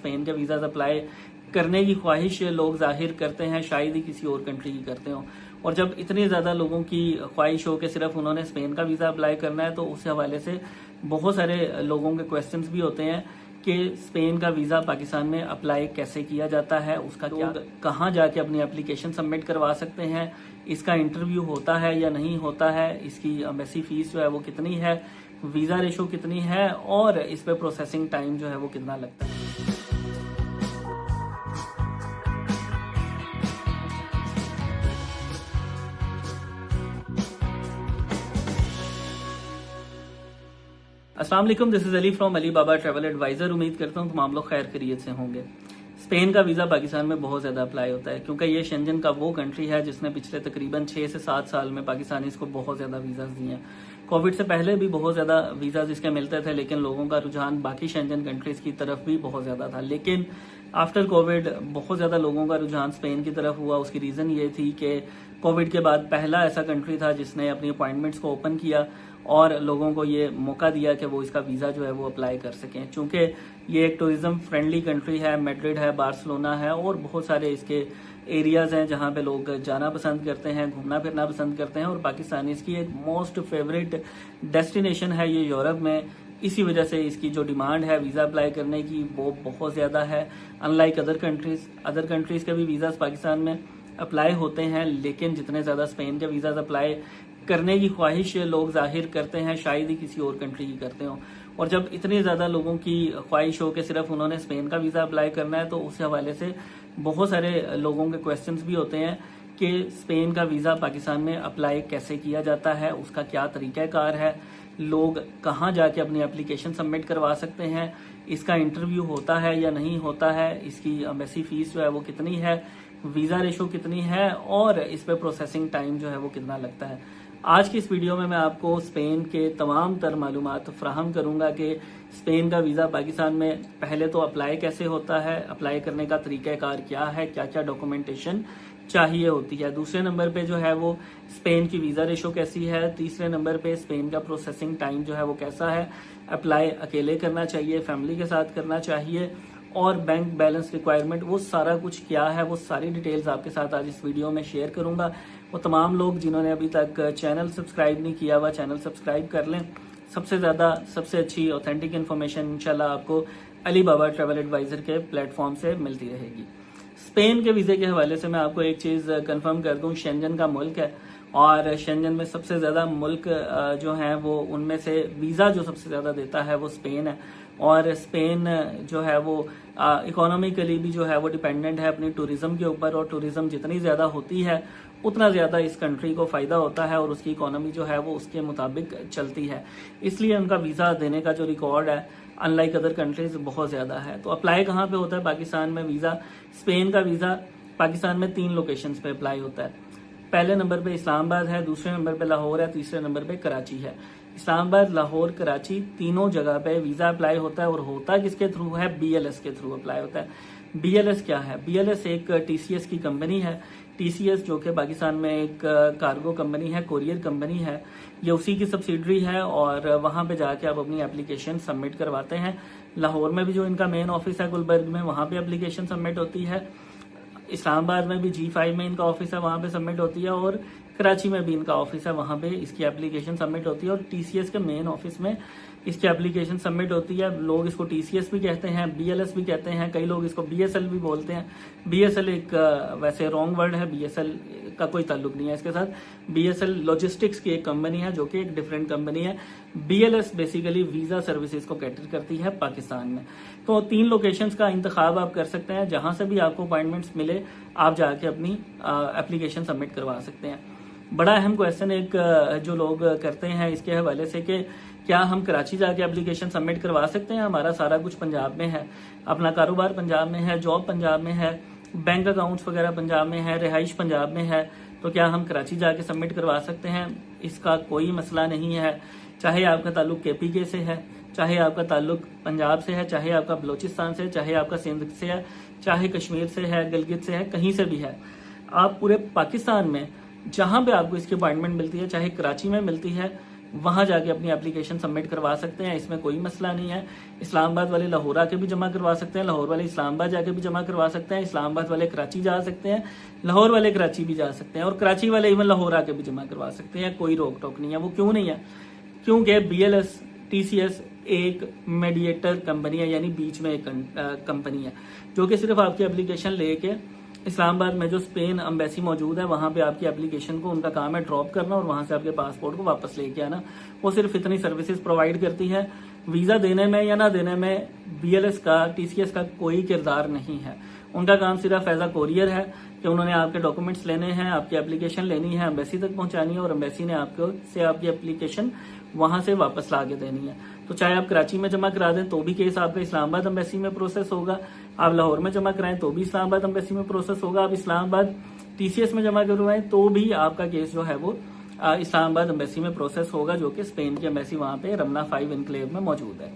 Spain के visa apply करने की ख्वाहिश लोग जाहिर करते हैं, शायद ही किसी और कंट्री की करते हो। और जब इतने ज़्यादा लोगों की ख्वाहिश हो कि सिर्फ उन्होंने स्पेन का वीज़ा अप्लाई करना है, तो उस हवाले से बहुत सारे लोगों के क्वेश्चंस भी होते हैं कि स्पेन का वीज़ा पाकिस्तान में अप्लाई कैसे किया जाता है, उसका क्या, कहाँ जाके अपनी एप्लीकेशन सबमिट करवा सकते हैं, इसका इंटरव्यू होता है या नहीं होता है, इसकी एम्बेसी फीस जो है वो कितनी है, वीज़ा रेशो कितनी है और इस पे प्रोसेसिंग टाइम जो है वो कितना लगता है। अस्सलाम वालेकुम, this is Ali from Ali Baba travel advisor. उम्मीद करता हूँ तमाम लोग खैर खैरियत से होंगे। स्पेन का वीज़ा पाकिस्तान में बहुत ज़्यादा अप्लाई होता है क्योंकि ये शेंजन का वो कंट्री है जिसने पिछले तकरीबन 6 से 7 साल में पाकिस्तानीज़ को बहुत ज़्यादा वीज़ा दिए हैं। कोविड से पहले भी बहुत ज़्यादा वीज़ा इसके मिलते थे, लेकिन लोगों का रुझान बाकी शेंजन कंट्रीज़ की तरफ भी बहुत ज़्यादा था। लेकिन आफ्टर कोविड बहुत ज़्यादा लोगों का रुझान स्पेन की तरफ हुआ। उसकी रीज़न ये थी कि कोविड के बाद पहला ऐसा कंट्री था जिसने अपनी अपॉइंटमेंट्स को ओपन किया और लोगों को ये मौका दिया कि वो इसका वीज़ा जो है वो अप्लाई कर सकें। चूँकि ये एक टूरिज्म फ्रेंडली कंट्री है, मैड्रिड है, बार्सिलोना है और बहुत सारे इसके एरियाज़ हैं जहाँ पे लोग जाना पसंद करते हैं, घूमना फिरना पसंद करते हैं। और पाकिस्तानी इसकी एक मोस्ट फेवरेट डेस्टिनेशन है ये यूरोप में। इसी वजह से इसकी जो डिमांड है वीज़ा अप्लाई करने की वो बहुत ज़्यादा है। अनलाइक अदर कंट्रीज़ के भी वीज़ाज पाकिस्तान में अप्लाई होते हैं, लेकिन जितने ज़्यादा स्पेन के वीज़ाज अप्लाई करने की ख्वाहिश लोग जाहिर करते हैं, शायद ही किसी और कंट्री की करते हो। और जब इतने ज़्यादा लोगों की ख्वाहिश हो कि सिर्फ उन्होंने स्पेन का वीज़ा अप्लाई करना है, तो उस हवाले से बहुत सारे लोगों के क्वेश्चंस भी होते हैं कि स्पेन का वीज़ा पाकिस्तान में अप्लाई कैसे किया जाता है, उसका क्या तरीक़ाकार है, लोग कहाँ जाके अपनी एप्लीकेशन सबमिट करवा सकते हैं, इसका इंटरव्यू होता है या नहीं होता है, इसकी एम्बेसी फीस जो है वो कितनी है, वीज़ा रेशो कितनी है और इस पर प्रोसेसिंग टाइम जो है वो कितना लगता है। आज की इस वीडियो में मैं आपको स्पेन के तमाम तर मालूमात फ्राहम करूंगा कि स्पेन का वीज़ा पाकिस्तान में पहले तो अप्लाई कैसे होता है, अप्लाई करने का तरीक़ाकार क्या है, क्या क्या डॉक्यूमेंटेशन चाहिए होती है। दूसरे नंबर पे जो है वो स्पेन की वीज़ा रेशो कैसी है। तीसरे नंबर पे स्पेन का प्रोसेसिंग टाइम जो है वो कैसा है, अप्लाई अकेले करना चाहिए, फैमिली के साथ करना चाहिए और बैंक बैलेंस रिक्वायरमेंट, वो सारा कुछ क्या है, वो सारी डिटेल्स आपके साथ आज इस वीडियो में शेयर करूंगा। वो तमाम लोग जिन्होंने अभी तक चैनल सब्सक्राइब नहीं किया हुआ, चैनल सब्सक्राइब कर लें। सबसे अच्छी ऑथेंटिक इन्फॉर्मेशन इंशाल्लाह आपको अली बाबा ट्रैवल एडवाइजर के प्लेटफॉर्म से मिलती रहेगी। स्पेन के वीज़े के हवाले से मैं आपको एक चीज़ कंफर्म कर दूं, शेंजन का मुल्क है और शेंजन में सबसे ज़्यादा मुल्क जो हैं वो उनमें से वीज़ा जो सबसे ज़्यादा देता है वो स्पेन है। और स्पेन जो है वो इकोनॉमिकली भी जो है वो डिपेंडेंट है अपनी टूरिज्म के ऊपर, और टूरिज्म जितनी ज़्यादा होती है उतना ज़्यादा इस कंट्री को फ़ायदा होता है और उसकी इकोनॉमी जो है वो उसके मुताबिक चलती है। इसलिए उनका वीज़ा देने का जो रिकॉर्ड है अनलाइक अदर कंट्रीज बहुत ज़्यादा है। तो अप्लाई कहाँ पे होता है पाकिस्तान में वीज़ा? स्पेन का वीज़ा पाकिस्तान में 3 लोकेशंस पे अप्लाई होता है। पहले नंबर पे इस्लामाबाद है, दूसरे नंबर पे लाहौर है, तीसरे नंबर पे कराची है। इस्लामाबाद, लाहौर, कराची तीनों जगह पे वीज़ा अप्लाई होता है और होता किसके थ्रू है? BLS के थ्रू अप्लाई होता है। BLS क्या है? BLS एक TCS की कंपनी है। TCS जो कि पाकिस्तान में एक कार्गो कंपनी है, कोरियर कंपनी है, ये उसी की सब्सिडरी है और वहाँ पे जाके आप अपनी एप्लीकेशन सबमिट करवाते हैं। लाहौर में भी जो इनका मेन ऑफिस है गुलबर्ग में, वहाँ पे एप्लीकेशन सबमिट होती है। इस्लामाबाद में भी G5 में इनका ऑफिस है, वहाँ पे सबमिट होती है और कराची में भी इनका ऑफिस है, वहाँ पे इसकी एप्लीकेशन सबमिट होती है। और TCS के मेन ऑफिस में इसकी एप्लीकेशन सबमिट होती है। लोग इसको TCS भी कहते हैं, BLS भी कहते हैं, कई लोग इसको BSL भी बोलते हैं। BSL एक वैसे रॉन्ग वर्ड है, BSL का कोई ताल्लुक नहीं है इसके साथ। BSL लॉजिस्टिक्स की एक कंपनी है जो कि एक डिफरेंट कंपनी है। BLS बेसिकली वीज़ा सर्विसेज को कैटर करती है पाकिस्तान में। तो 3 लोकेशंस का इंतखाब आप कर सकते हैं, जहां से भी आपको अपॉइंटमेंट्स मिले आप जाके अपनी एप्लीकेशन सबमिट करवा सकते हैं। बड़ा अहम क्वेश्चन एक जो लोग करते हैं इसके हवाले से कि क्या हम कराची जाके एप्लीकेशन सबमिट करवा सकते हैं? हमारा सारा कुछ पंजाब में है, अपना कारोबार पंजाब में है, जॉब पंजाब में है, बैंक अकाउंट्स वगैरह पंजाब में है, रिहाइश पंजाब में है, तो क्या हम कराची जाके सबमिट करवा सकते हैं? इसका कोई मसला नहीं है। चाहे आपका ताल्लुक KPK से है, चाहे आपका ताल्लुक पंजाब से है, चाहे आपका बलोचिस्तान से, चाहे आपका सिंध से है, चाहे कश्मीर से है, गिलगित से है, कहीं से भी है, आप पूरे पाकिस्तान में जहां पे आपको इसकी अपॉइंटमेंट मिलती है, चाहे कराची में मिलती है, वहां जाके अपनी एप्लीकेशन सबमिट करवा सकते हैं, इसमें कोई मसला नहीं है। इस्लामाबाद वाले लाहौर आके भी जमा करवा सकते हैं, लाहौर वाले इस्लामाबाद जाके भी जमा करवा सकते हैं, इस्लामाबाद वाले कराची जा सकते हैं, लाहौर वाले कराची भी जा सकते हैं, और कराची वाले इवन लाहौर आके भी जमा करवा सकते हैं, कोई रोक टोक नहीं है। वो क्यों नहीं है? क्योंकि BLS TCS एक मीडिएटर कंपनी है, यानी बीच में एक कंपनी है जो कि सिर्फ आपकी एप्लीकेशन लेके इस्लामाबाद में जो स्पेन एम्बेसी मौजूद है वहां पे आपकी एप्लीकेशन को, उनका काम है ड्रॉप करना और वहां से आपके पासपोर्ट को वापस लेके आना। वो सिर्फ इतनी सर्विसेज प्रोवाइड करती है। वीजा देने में या ना देने में BLS का, TCS का कोई किरदार नहीं है। उनका काम सिर्फ एज अ कोरियर है कि उन्होंने आपके डॉक्यूमेंट्स लेने हैं, आपकी एप्लीकेशन लेनी है, एम्बेसी तक पहुंचानी है और एम्बेसी ने आपको से आपकी एप्लीकेशन वहां से वापस ला के देनी है। तो चाहे आप कराची में जमा करा दें तो भी केस आपका इस्लामाबाद एम्बेसी में प्रोसेस होगा, आप लाहौर में जमा कराएं तो भी इस्लामाबाद एम्बेसी में प्रोसेस होगा, आप इस्लामाबाद TCS में जमा करवाएं तो भी आपका केस जो है वो इस्लामाबाद एम्बेसी में प्रोसेस होगा, जो कि स्पेन की एम्बेसी वहां पे रमना 5 इनक्लेव में मौजूद है।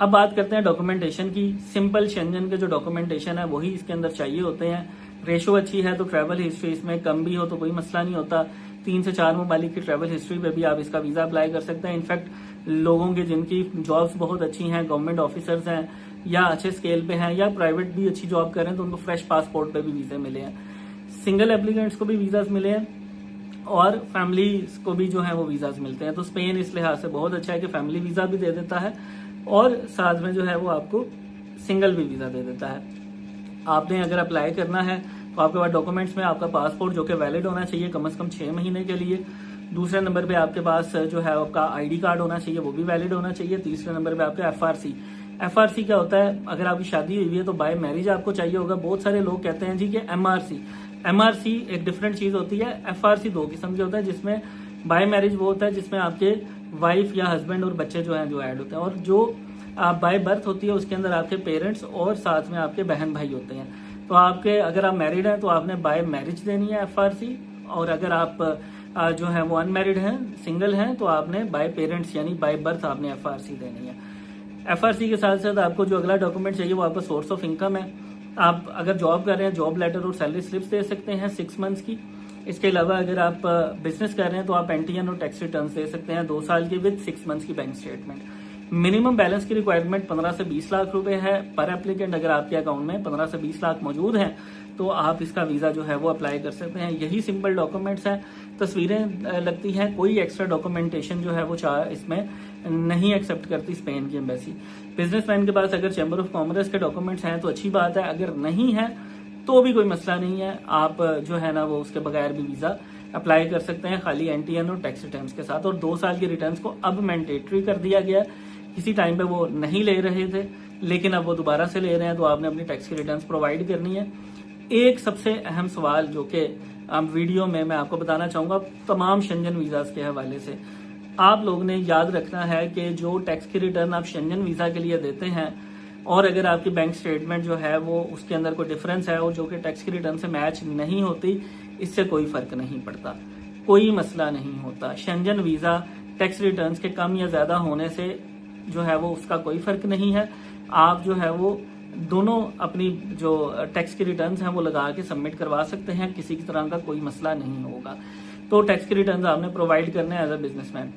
अब बात करते हैं डॉक्यूमेंटेशन की। सिंपल शेंजन के जो डॉक्यूमेंटेशन है वही इसके अंदर चाहिए होते हैं। रेशो अच्छी है तो ट्रैवल हिस्ट्री इसमें कम भी हो तो कोई मसला नहीं होता। 3 से 4 ममालिक की ट्रैवल हिस्ट्री पे भी आप इसका वीजा अप्लाई कर सकते हैं। इनफैक्ट लोगों की जिनकी जॉब्स बहुत अच्छी हैं, गवर्नमेंट ऑफिसर्स हैं या अच्छे स्केल पे हैं या प्राइवेट भी अच्छी जॉब कर रहे हैं, तो उनको फ्रेश पासपोर्ट पे भी वीजे मिले हैं। सिंगल एप्लीकेंट्स को भी वीजाज मिले हैं और फैमिली को भी जो है वो वीजाज मिलते हैं। तो स्पेन इस लिहाज से बहुत अच्छा है कि फैमिली वीजा भी दे देता है और साथ में जो है वो आपको सिंगल भी वीजा दे देता है। आपने अगर अप्लाई करना है तो आपके पास डॉक्यूमेंट्स में आपका पासपोर्ट जो कि वैलिड होना चाहिए कम से कम 6 महीने के लिए। दूसरे नंबर पे आपके पास जो है आपका ID कार्ड होना चाहिए, वो भी वैलिड होना चाहिए। तीसरे नंबर पे आपका FRC क्या होता है? अगर आपकी शादी हुई है तो बाय मैरिज आपको चाहिए होगा। बहुत सारे लोग कहते हैं जी कि MRC एक डिफरेंट चीज होती है। FRC 2 किस्म के होता है, जिसमें बाय मैरिज वो होता है जिसमें आपके वाइफ या हस्बैंड और बच्चे जो हैं जो ऐड होते हैं, और जो बाय बर्थ होती है उसके अंदर आपके पेरेंट्स और साथ में आपके बहन भाई होते हैं। तो आपके अगर आप मैरिड हैं तो आपने बाय मैरिज देनी है FRC, और अगर आप जो है वो अनमैरिड हैं, सिंगल हैं, तो आपने बाय पेरेंट्स यानी बाय बर्थ आपने FRC देनी है। FRC के साथ साथ आपको जो अगला डॉक्यूमेंट चाहिए वो आपका सोर्स ऑफ इनकम है। आप अगर जॉब कर रहे हैं जॉब लेटर और सैलरी स्लिप्स दे सकते हैं 6 मंथ्स की। इसके अलावा अगर आप बिजनेस कर रहे हैं तो आप NTN और टैक्स रिटर्न दे सकते हैं 2 साल की विद 6 मंथ्स की बैंक स्टेटमेंट। मिनिमम बैलेंस की रिक्वायरमेंट 15 से 20 लाख रुपए है पर एप्लीकेंट। अगर आपके अकाउंट में 15 से 20 लाख मौजूद हैं तो आप इसका वीजा जो है वो अप्लाई कर सकते हैं। यही सिंपल डॉक्यूमेंट्स हैं, तस्वीरें लगती हैं, कोई एक्स्ट्रा डॉक्यूमेंटेशन जो है वो इसमें नहीं एक्सेप्ट करती स्पेन की एम्बेसी। बिजनेसमैन के पास अगर चैम्बर ऑफ कॉमर्स के डॉक्यूमेंट्स हैं तो अच्छी बात है, अगर नहीं है तो भी कोई मसला नहीं है, आप जो है ना वो उसके बगैर भी वीजा अप्लाई कर सकते हैं खाली NTN और टैक्स रिटर्न्स के साथ। और 2 साल की रिटर्न्स को अब मैंडेटरी कर दिया गया। किसी टाइम पे वो नहीं ले रहे थे लेकिन अब वो दोबारा से ले रहे हैं, तो आपने अपनी टैक्स की रिटर्न्स प्रोवाइड करनी है। एक सबसे अहम सवाल जो कि वीडियो में मैं आपको बताना चाहूंगा तमाम शेंजन वीजाज के हवाले से, आप लोगों ने याद रखना है कि जो टैक्स की रिटर्न आप शेंजन वीजा के लिए देते हैं और अगर आपकी बैंक स्टेटमेंट जो है वो उसके अंदर कोई डिफरेंस है और जो कि टैक्स की रिटर्न से मैच नहीं होती, इससे कोई फर्क नहीं पड़ता, कोई मसला नहीं होता। शेंजन वीजा टैक्स रिटर्न्स के कम या ज्यादा होने से जो है वो उसका कोई फर्क नहीं है। आप जो है वो दोनों अपनी जो टैक्स की रिटर्न्स हैं वो लगा के सबमिट करवा सकते हैं, किसी की तरह का कोई मसला नहीं होगा। तो टैक्स की रिटर्न्स आपने प्रोवाइड करने एज अ बिजनेसमैन।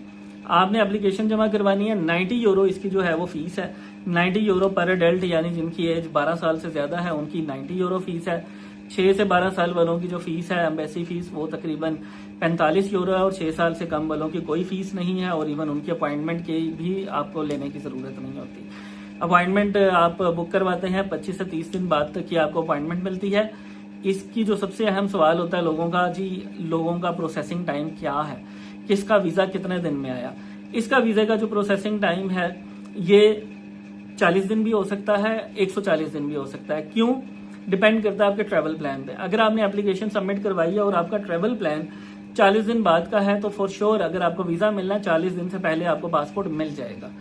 आपने एप्लीकेशन जमा करवानी है, 90 यूरो इसकी जो है वो फीस है। 90 यूरो पर एडल्ट, यानी जिनकी एज 12 साल से ज्यादा है उनकी 90 यूरो फीस है। 6 से 12 साल वालों की जो फीस है एम्बेसी फीस वो तकरीबन 45 यूरो है और 6 साल से कम वालों की कोई फीस नहीं है और इवन उनकी अपॉइंटमेंट की भी आपको लेने की जरूरत नहीं होती। अपॉइंटमेंट आप बुक करवाते हैं 25 से 30 दिन बाद तक की आपको अपॉइंटमेंट मिलती है। इसकी जो सबसे अहम सवाल होता है लोगों का, जी लोगों का प्रोसेसिंग टाइम क्या है, किसका वीजा कितने दिन में आया। इसका वीजा का जो प्रोसेसिंग टाइम है ये 40 दिन भी हो सकता है, 140 दिन भी हो सकता है। क्यों? डिपेंड करता है आपके ट्रैवल प्लान पे। अगर आपने एप्लीकेशन सबमिट करवाई है और आपका ट्रैवल प्लान 40 दिन बाद का है तो फॉर श्योर अगर आपको वीजा मिलना है 40 दिन से पहले आपको पासपोर्ट मिल जाएगा।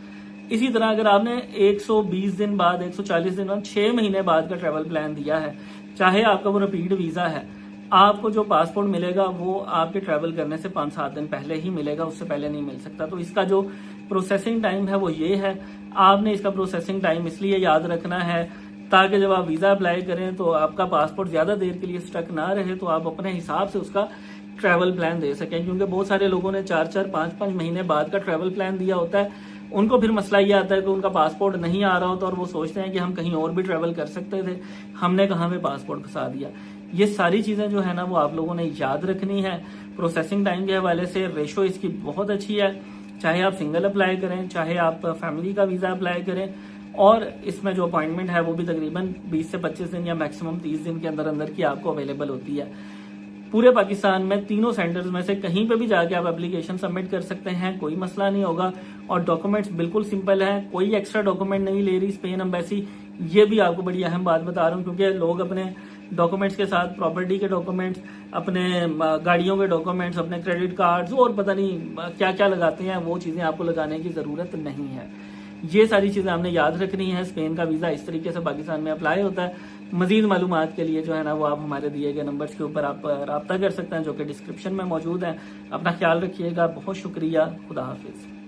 इसी तरह अगर आपने 120 दिन बाद, 140 दिन बाद, 6 महीने बाद का ट्रैवल प्लान दिया है, चाहे आपका वो रिपीट वीजा है, आपको जो पासपोर्ट मिलेगा वो आपके ट्रैवल करने से 5-7 दिन पहले ही मिलेगा, उससे पहले नहीं मिल सकता। तो इसका जो प्रोसेसिंग टाइम है वो ये है। आपने इसका प्रोसेसिंग टाइम इसलिए याद रखना है ताकि जब आप वीजा अप्लाई करें तो आपका पासपोर्ट ज्यादा देर के लिए स्टक ना रहे, तो आप अपने हिसाब से उसका ट्रैवल प्लान दे सकें, क्योंकि बहुत सारे लोगों ने 4-4, 5-5 महीने बाद का ट्रैवल प्लान दिया होता है। उनको फिर मसला ये आता है कि उनका पासपोर्ट नहीं आ रहा होता और वो सोचते हैं कि हम कहीं और भी ट्रैवल कर सकते थे, हमने कहाँ पे पासपोर्ट फंसा दिया। ये सारी चीज़ें जो है ना वो आप लोगों ने याद रखनी है। प्रोसेसिंग टाइम के हवाले से रेशो इसकी बहुत अच्छी है, चाहे आप सिंगल अप्लाई करें, चाहे आप फैमिली का वीज़ा अप्लाई करें, और इसमें जो अपॉइंटमेंट है वो भी तकरीबन 20 से 25 दिन या मैक्सिमम 30 दिन के अंदर अंदर की आपको अवेलेबल होती है। पूरे पाकिस्तान में तीनों सेंटर्स में से कहीं पे भी जाके आप एप्लीकेशन सबमिट कर सकते हैं, कोई मसला नहीं होगा। और डॉक्यूमेंट्स बिल्कुल सिंपल हैं, कोई एक्स्ट्रा डॉक्यूमेंट नहीं ले रही स्पेन एम्बेसी। ये भी आपको बड़ी अहम बात बता रहा हूँ, क्योंकि लोग अपने डॉक्यूमेंट्स के साथ प्रॉपर्टी के डॉक्यूमेंट्स, अपने गाड़ियों के डॉक्यूमेंट्स, अपने क्रेडिट कार्ड्स और पता नहीं क्या क्या लगाते हैं, वो चीज़ें आपको लगाने की ज़रूरत नहीं है। ये सारी चीज़ें हमने याद रखनी है। स्पेन का वीज़ा इस तरीके से पाकिस्तान में अप्लाई होता है। मजीद मालूमात के लिए जो है ना वो आप हमारे दिए गए नंबर्स के ऊपर आप रब्ता कर सकते हैं, जो कि डिस्क्रिप्शन में मौजूद है। अपना ख्याल रखिएगा, बहुत शुक्रिया, खुदा हाफिज़।